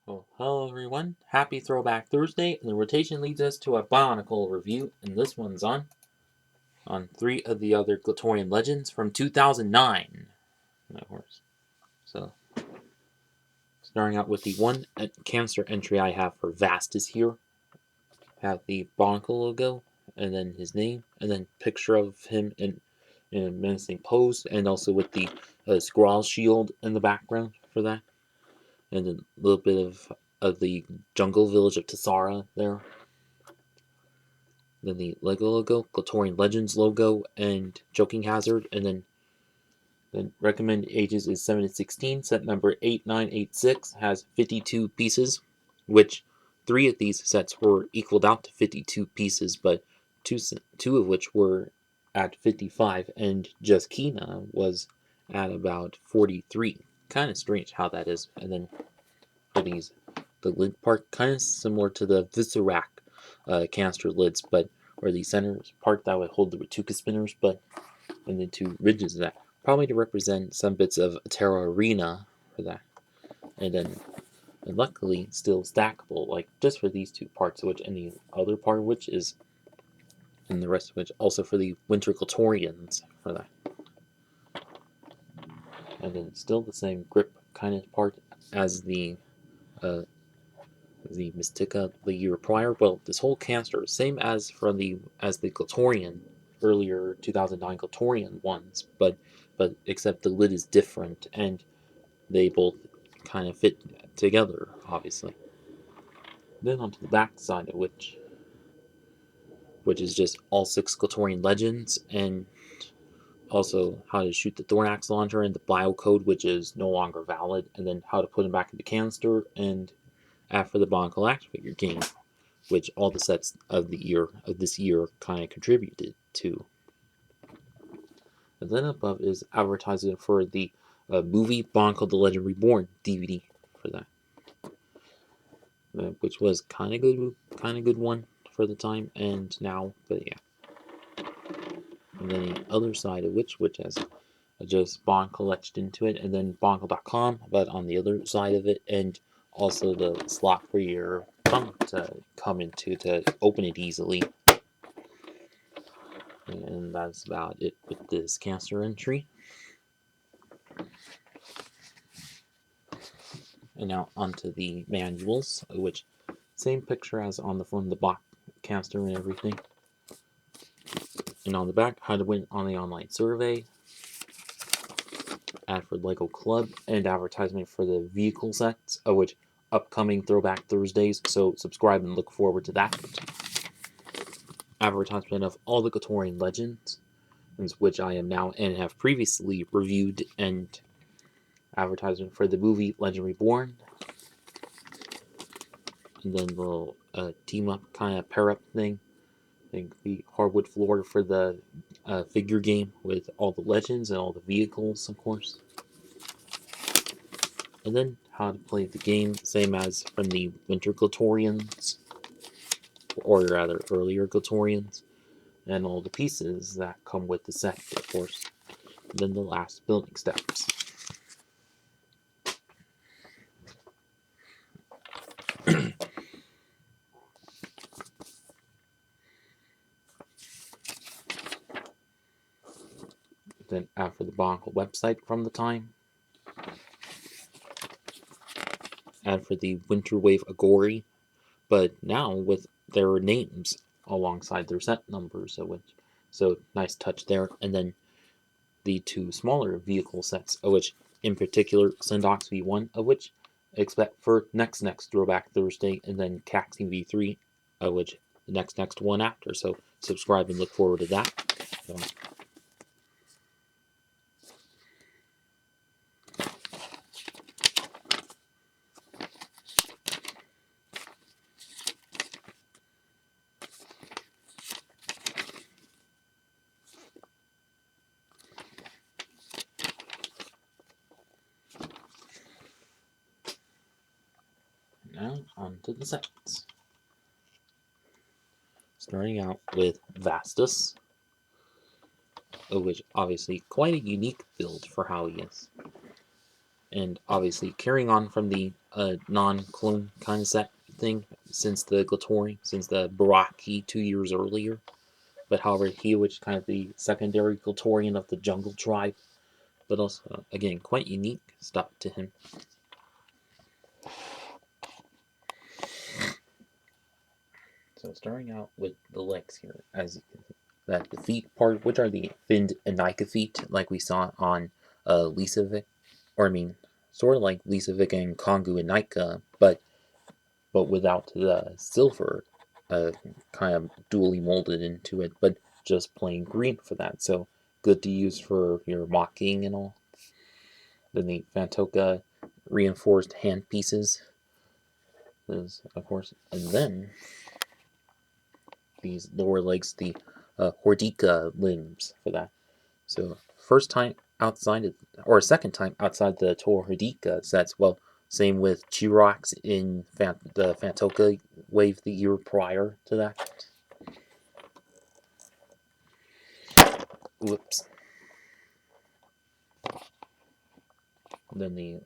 Well, hello everyone. Happy Throwback Thursday, and the rotation leads us to a Bionicle review, and this one's on three of the other Glatorian legends from 2009, of course. So, starting out with the one canister entry I have for Vastus here, have the Bionicle logo, and then his name, and then picture of him in a menacing pose, and also with the Scrawl shield in the background for that, and then a little bit of the jungle village of Tassara there. Then the Lego logo, Glatorian Legends logo, and Joking Hazard, and then recommended ages is 7 to 16. Set number 8986 has 52 pieces, which 3 of these sets were equaled out to 52 pieces, but two of which were at 55, and just Kina was at about 43. Kind of strange how that is. And then for these, the lid part, kind of similar to the Viscerac canister lids, but where the center part that would hold the Ratuka spinners, but and the two ridges of that, probably to represent some bits of Terra Arena for that. And then, and luckily, still stackable, like just for these two parts, which any other part of which is, and the rest of which also for the Winter Glatorians for that. And then still the same grip kind of part as the Mystica the year prior. Well, this whole canister, same as from the Glatorian earlier 2009 Glatorian ones, but except the lid is different and they both kind of fit together, obviously. Then onto the back side of which is just all 6 Glatorian legends, and also how to shoot the Thornax launcher and the biocode, which is no longer valid, and then how to put them back in the canister, and after the Bionicle Activator game, which all the sets of this year kind of contributed to. And then above is advertising for the movie Bionicle: The Legend Reborn DVD for that, which was kind of good one for the time and now, but yeah. And then the other side of which has just Bionicle etched into it, and then Bionicle.com, but on the other side of it, and also the slot for your thumb to come into to open it easily. And that's about it with this canister entry. And now onto the manuals, which same picture as on the front of the box canister and everything. And on the back, how to win on the online survey, ad for Lego Club, and advertisement for the vehicle sets, of which upcoming Throwback Thursdays, so subscribe and look forward to that. Advertisement of all the Glatorian Legends, which I am now and have previously reviewed, and advertisement for the movie Legend Reborn, and then the little team up kind of pair up thing. I think the hardwood floor for the figure game with all the legends and all the vehicles, of course. And then how to play the game, same as from the Winter Glatorians, or rather earlier Glatorians, and all the pieces that come with the set, of course. And then the last building steps. Then after the Bionicle website from the time, and for the Winter Wave Agori, but now with their names alongside their set numbers, so nice touch there. And then the 2 smaller vehicle sets, of which in particular Syndox V1, of which expect for next Throwback Thursday, and then Caxing V3, of which the next one after. So subscribe and look forward to that. Now on to the sets. Starting out with Vastus, which obviously quite a unique build for how he is. And obviously carrying on from the non-clone kind of set thing since the Glatorian, since the Baraki 2 years earlier. But however, he was kind of the secondary Glatorian of the jungle tribe. But also, again, quite unique stuff to him. So starting out with the legs here, as you can see, that the feet part, which are the finned Anika feet, like we saw on Lisavic, or I mean, sort of like Lisavic and Kongu Anika, but without the silver kind of dually molded into it, but just plain green for that. So good to use for your mocking and all. Then the Fantoka reinforced hand pieces, is of course, and then these lower legs, the Hordika limbs for that. So first time outside, or second time outside the Tor Hordika sets. Well, same with Chirox in the Fantoka wave the year prior to that. Whoops. Then the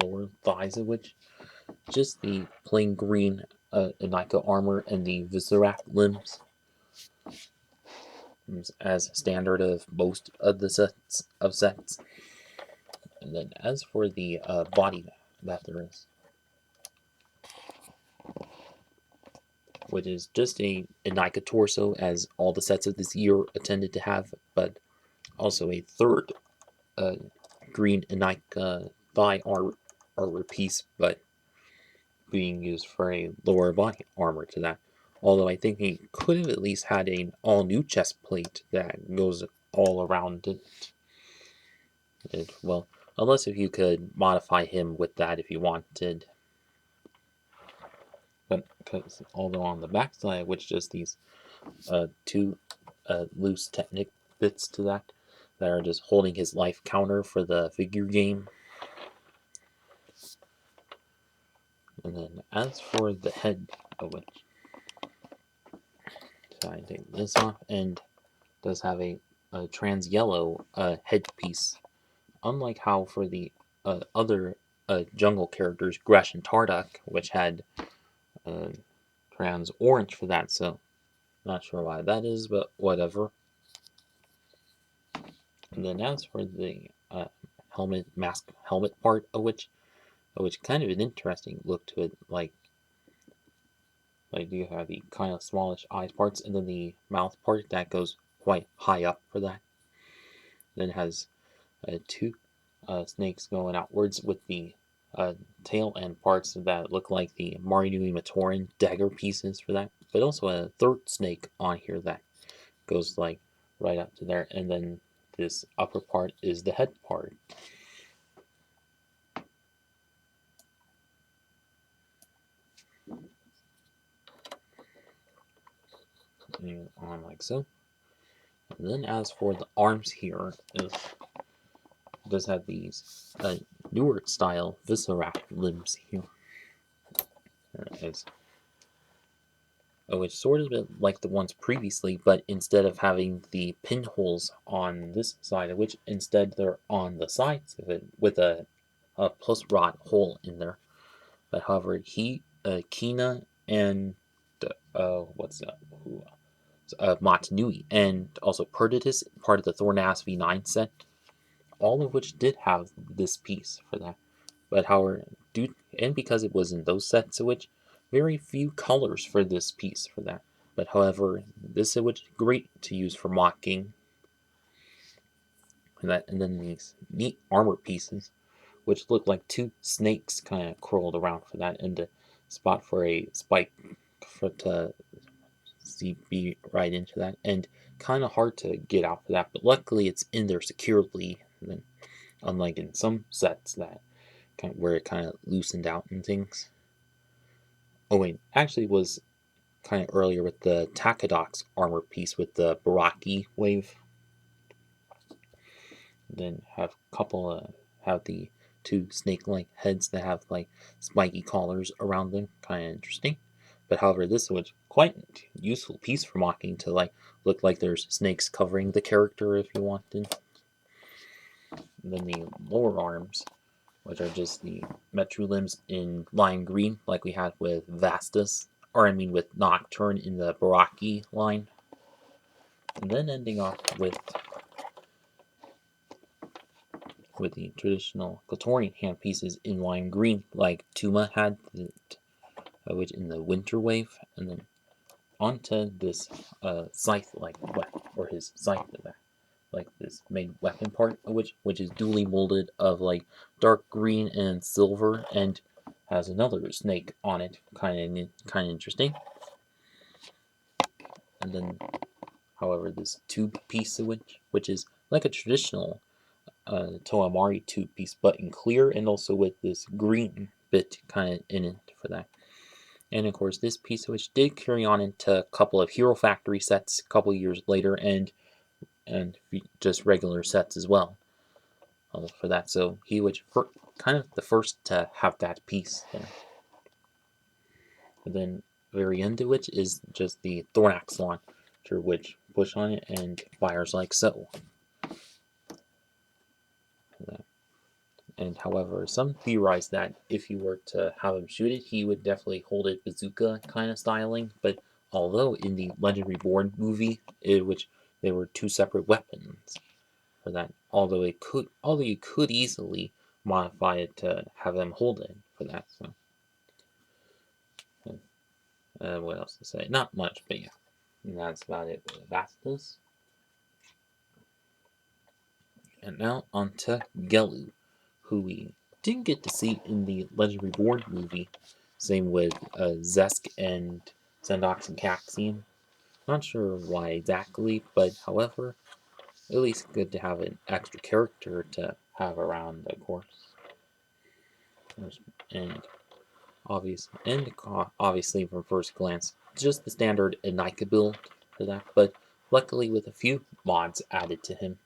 lower thighs of which, just the plain green Anika armor and the Viscerac limbs, as standard of most of the sets. And then as for the body that there is, which is just a Anika torso, as all the sets of this year tended to have, but also a third green Anika thigh armor piece, but being used for a lower body armor to that. Although I think he could have at least had an all-new chest plate that goes all around it. Well, unless if you could modify him with that if you wanted. But because although on the back side, which just these two loose Technic bits to that are just holding his life counter for the figure game. And then as for the head of which, so I take this off, and does have a trans yellow headpiece. Unlike how for the other jungle characters, Gresh and Tarduk, which had trans orange for that, so not sure why that is, but whatever. And then as for the helmet part of which kind of an interesting look to it, like you have the kind of smallish eyes parts, and then the mouth part that goes quite high up for that. Then it has two snakes going outwards with the tail and parts that look like the Marinui Matoran dagger pieces for that, but also a third snake on here that goes like right up to there, and then this upper part is the head part. On like so. And then as for the arms here, it does have these newer style Viscerac limbs here. Which sort of like the ones previously, but instead of having the pinholes on this side of which, instead they're on the sides of it with a plus rod hole in there. But however, he, Kina, and what's that? Motunui, and also Perditus, part of the Thornas V9 set, all of which did have this piece for that. But however, and because it was in those sets, which very few colors for this piece for that. But however, this was great to use for mocking. And then these neat armor pieces, which look like two snakes kind of curled around for that, and a spot for a spike for to be right into that, and kind of hard to get out for that. But luckily, it's in there securely. And then, unlike in some sets that kind of where it kind of loosened out and things. Oh wait, actually it was kind of earlier with the Takadox armor piece with the Baraki wave. Then have the two snake-like heads that have like spiky collars around them, kind of interesting. But however, this was quite a useful piece for mocking to like look like there's snakes covering the character if you wanted. And then the lower arms which are just the Metru limbs in lime green, like we had with Vastus, or I mean with Nocturne in the Baraki line. And then ending off with the traditional Glatorian handpieces in lime green, like Tuma had, which in the Winter Wave, and then onto this scythe-like weapon, or his scythe, like this main weapon part, which is duly molded of like dark green and silver, and has another snake on it, kind of interesting. And then, however, this tube piece, which is like a traditional Toamari tube piece, but in clear, and also with this green bit kind of in it for that. And of course, this piece, which did carry on into a couple of Hero Factory sets a couple years later, and just regular sets as well for that. So he was kind of the first to have that piece there. And then very end of which is just the thorax launcher, which push on it and fires like so. And however, some theorize that if you were to have him shoot it, he would definitely hold it bazooka kind of styling. But although in the Legend Reborn movie, which they were two separate weapons for that, although you could easily modify it to have them hold it for that. So, what else to say? Not much, but yeah, and that's about it for Vastus. And now on to Gelu, who we didn't get to see in the Legend Reborn movie. Same with Zesk and Zendox and Caxian. Not sure why exactly, but however, at least good to have an extra character to have around, of course. And obviously from first glance, just the standard Enika build for that, but luckily with a few mods added to him.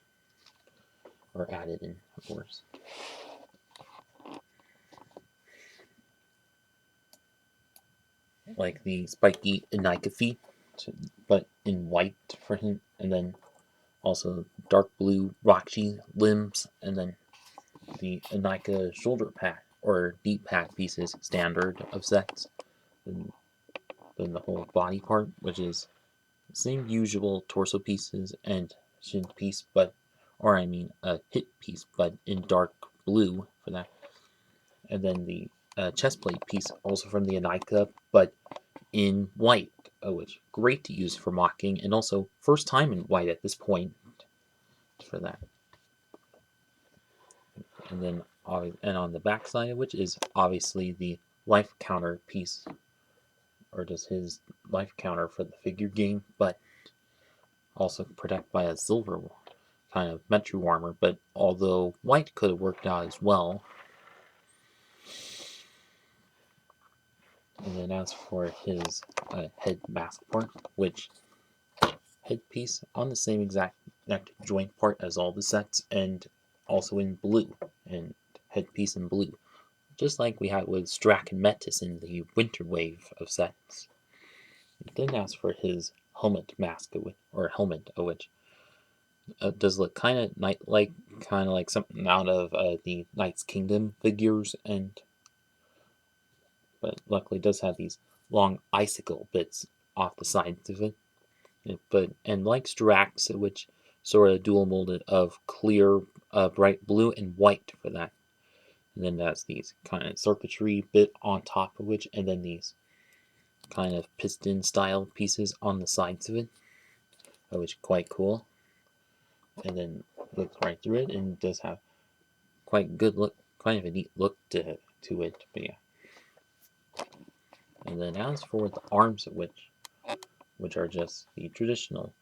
Or added in, of course. Like the spiky Enika feet, but in white for him, and then also dark blue Roxy limbs, and then the Enika shoulder pad or deep pad pieces standard of sets. And then the whole body part, which is the same usual torso pieces and shin piece, but or I mean a hip piece, but in dark blue for that. And then the chest plate piece also from the Enika, but in white, which great to use for mocking, and also first time in white at this point for that. And then on the back side of which is obviously the life counter piece, or just his life counter for the figure game, but also protected by a silver kind of Metru armor, but although white could have worked out as well. And then as for his head mask part, which headpiece on the same exact neck joint part as all the sets, and also in blue, and headpiece in blue, just like we had with Strack and Metis in the Winter Wave of sets. Then as for his helmet mask, or helmet, which does look kind of knight-like, kind of like something out of the Knight's Kingdom figures, but luckily does have these long icicle bits off the sides of it. And like Strax, which sort of dual molded of clear, bright blue and white for that. And then that's these kind of circuitry bit on top of which, and then these kind of piston style pieces on the sides of it, which is quite cool. And then looks right through it, and does have quite good look, kind of a neat look to it. But yeah. And then as for the arms of which are just the traditional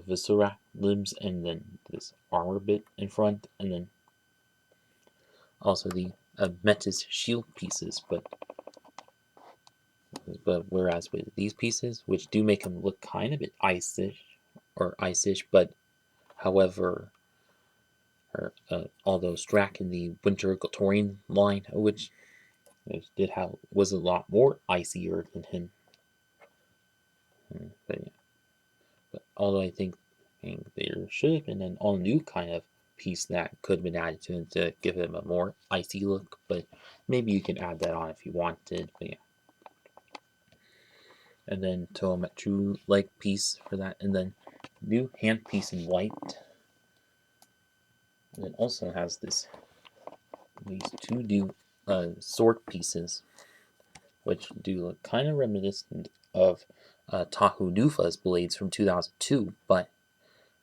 viscera limbs, and then this armor bit in front, and then also the Metis shield pieces, but whereas with these pieces, which do make them look kind of a bit ice-ish, but however, although Strack in the Winter Glatorian line, which was a lot more icier than him. But yeah. But although I think there should have been an all-new kind of piece that could have been added to it to give him a more icy look, but maybe you can add that on if you wanted. But yeah. And then Toametru leg piece for that, and then new hand piece in white. And it also has these two new sword pieces, which do look kind of reminiscent of Tahu Nufa's blades from 2002, but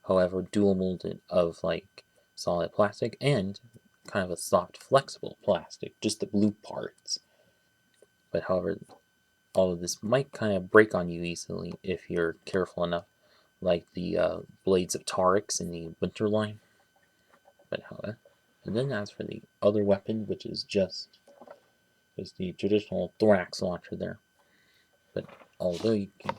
however dual molded of like solid plastic and kind of a soft flexible plastic, just the blue parts. But however, all of this might kind of break on you easily if you're careful enough, like the blades of Tarix in the Winter line. But however, and then as for the other weapon, which is just the traditional thorax launcher there. But although you can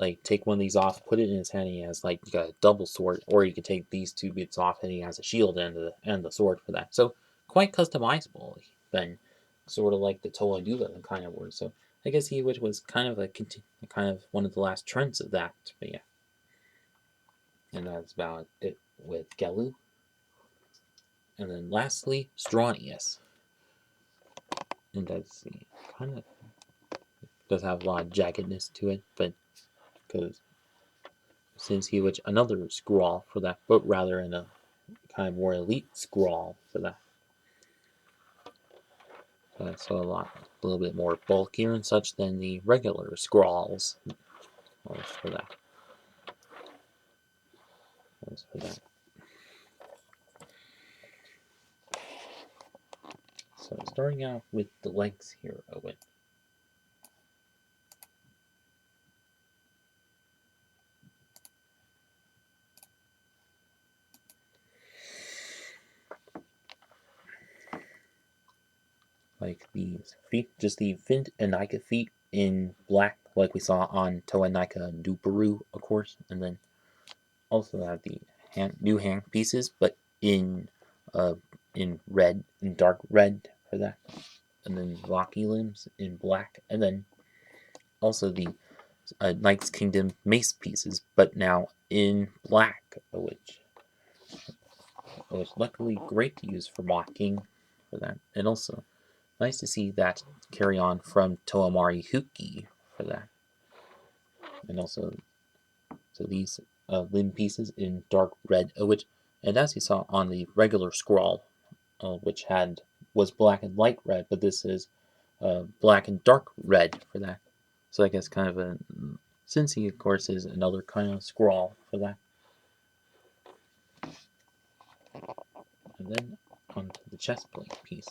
like take one of these off, put it in his hand, he has like a double sword, or you can take these two bits off and he has a shield and the sword for that. So quite customizable then, sort of like the Toa Nuva kind of word. So I guess he was kind of kind of one of the last trends of that. But yeah, and that's about it with Gelu. And then lastly, Stronius. And that's kind of does have a lot of jaggedness to it, but because since he was another scrawl for that, but rather in a kind of more elite scrawl for that. So a little bit more bulkier and such than the regular scrawls. For that. For that. So starting out with the legs here, Owen. Like these feet, just the Fint and Nika feet in black, like we saw on Toa Nika Duperu, of course, and then also have the new hand pieces, but in red, in dark red for that, and then Rocky limbs in black, and then also the Knight's Kingdom mace pieces, but now in black, which luckily great to use for mocking for that, and also nice to see that carry on from Toamari Huki for that, and also so these limb pieces in dark red, which and as you saw on the regular scroll, which was black and light red, but this is black and dark red for that. So I guess kind of a since he of course is another kind of scroll for that. And then onto the chest plate piece,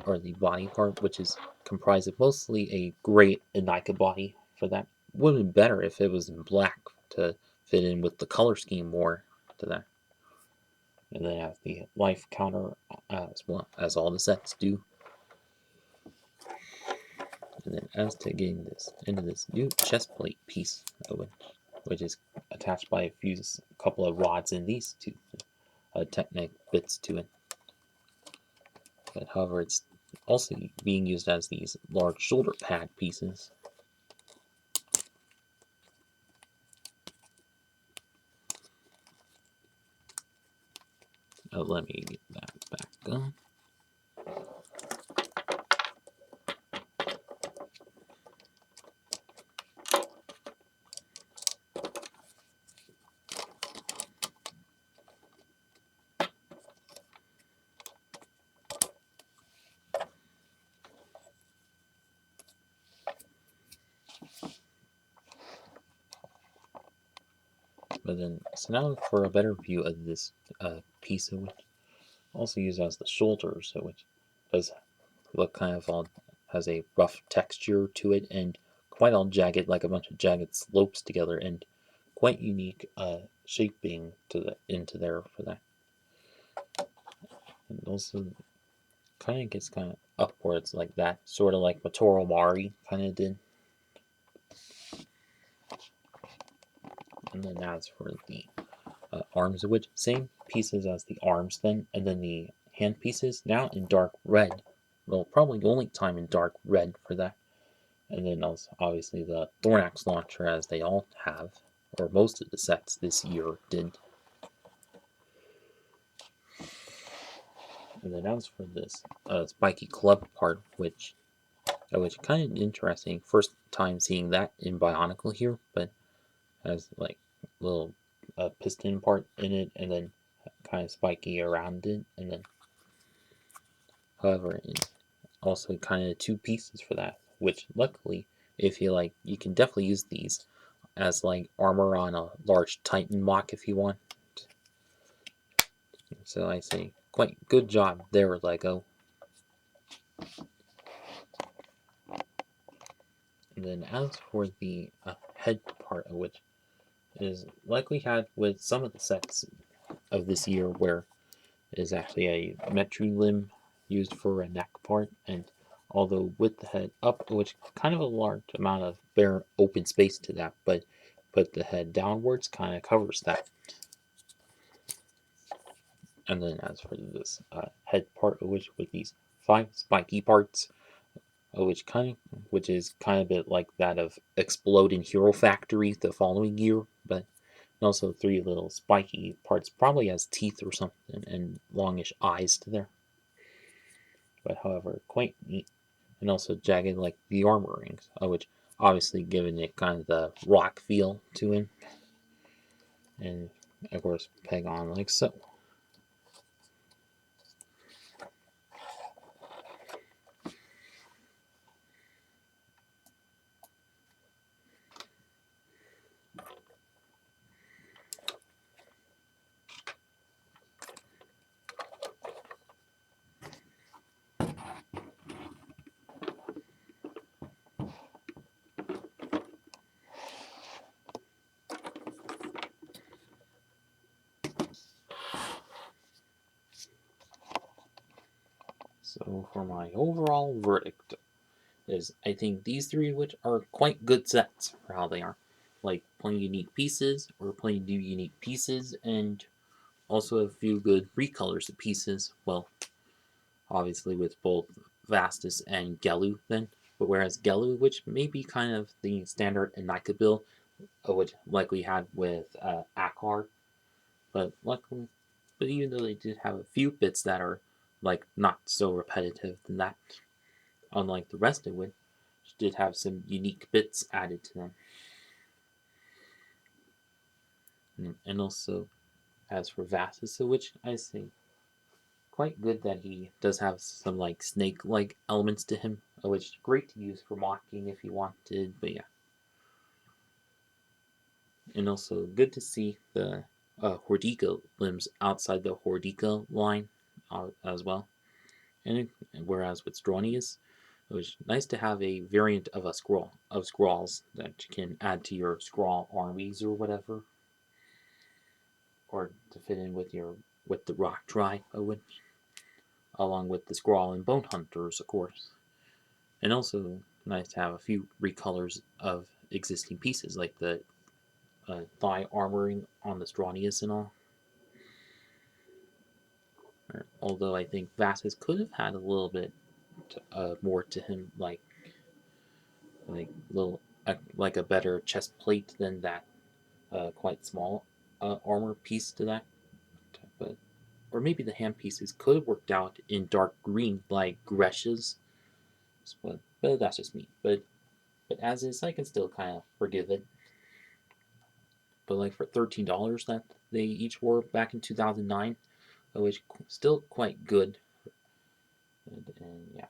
or the body part, which is comprised of mostly a gray Enika body for that. Would have been better if it was in black to fit in with the color scheme more to that. And then have the life counter as well as all the sets do. And then as to getting this into this new chest plate piece, which is attached by a couple of rods in these two Technic bits to it. But however, it's also being used as these large shoulder pad pieces. Let me get that back on. But then, so now for a better view of this piece, which also used as the shoulder, so which does look kind of all has a rough texture to it and quite all jagged, like a bunch of jagged slopes together, and quite unique shaping into there for that. And also kind of gets kind of upwards like that, sort of like Matoro Mari kind of did. And then as for the arms, which same pieces as the arms then, and then the hand pieces now in dark red. Well, probably the only time in dark red for that. And then also obviously the thorax launcher, as they all have, or most of the sets this year did. And then as for this spiky club part, which kind of interesting. First time seeing that in Bionicle here, but has like little piston part in it, and then kind of spiky around it, and then however it's also kind of two pieces for that. Which luckily, if you like, you can definitely use these as like armor on a large Titan mock if you want. So I say, quite good job there, Lego. And then as for the head part, of which is likely had with some of the sets of this year, where it is actually a metru limb used for a neck part, and although with the head up, which kind of a large amount of bare open space to that, but the head downwards kind of covers that. And then as for this head part, which with these 5 spiky parts, which is kind of a bit like that of Explode in Hero Factory the following year, but also 3 little spiky parts, probably has teeth or something, and longish eyes to there. But however, quite neat, and also jagged like the armor rings, which obviously giving it kind of the rock feel to him, and of course peg on like so. So for my overall verdict is I think these 3 which are quite good sets for how they are. Like playing unique pieces or playing new unique pieces, and also a few good recolors of pieces. Well, obviously with both Vastus and Gelu then. But whereas Gelu, which may be kind of the standard Enika build, which likely had with Akar, but luckily, but even though they did have a few bits that are like not so repetitive than that, unlike the rest of it, which did have some unique bits added to them. And also, as for Vastus, which I say quite good that he does have some like snake-like elements to him, which is great to use for mocking if you wanted. But yeah, and also good to see the Hordika limbs outside the Hordika line as well. And whereas with Stronius, it was nice to have a variant of a scroll of scrolls that you can add to your scroll armies or whatever, or to fit in with the rock tribe, along with the scroll and bone hunters, of course. And also nice to have a few recolors of existing pieces, like the thigh armoring on the Stronius and all. Although I think Vastus could have had a little bit more to him, like little like a better chest plate than that quite small armor piece to that. But or maybe the hand pieces could have worked out in dark green like Gresh's. But that's just me. But as is, I can still kind of forgive it. But like for $13 that they each were back in 2009, which still quite good. And yeah.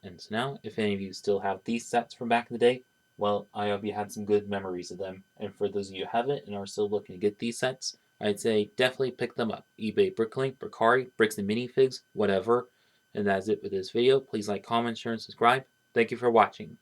And so now, if any of you still have these sets from back in the day, well, I hope you had some good memories of them. And for those of you who haven't and are still looking to get these sets, I'd say definitely pick them up. eBay, Bricklink, Bricari, Bricks and Minifigs, whatever. And that's it for this video. Please like, comment, share, and subscribe. Thank you for watching.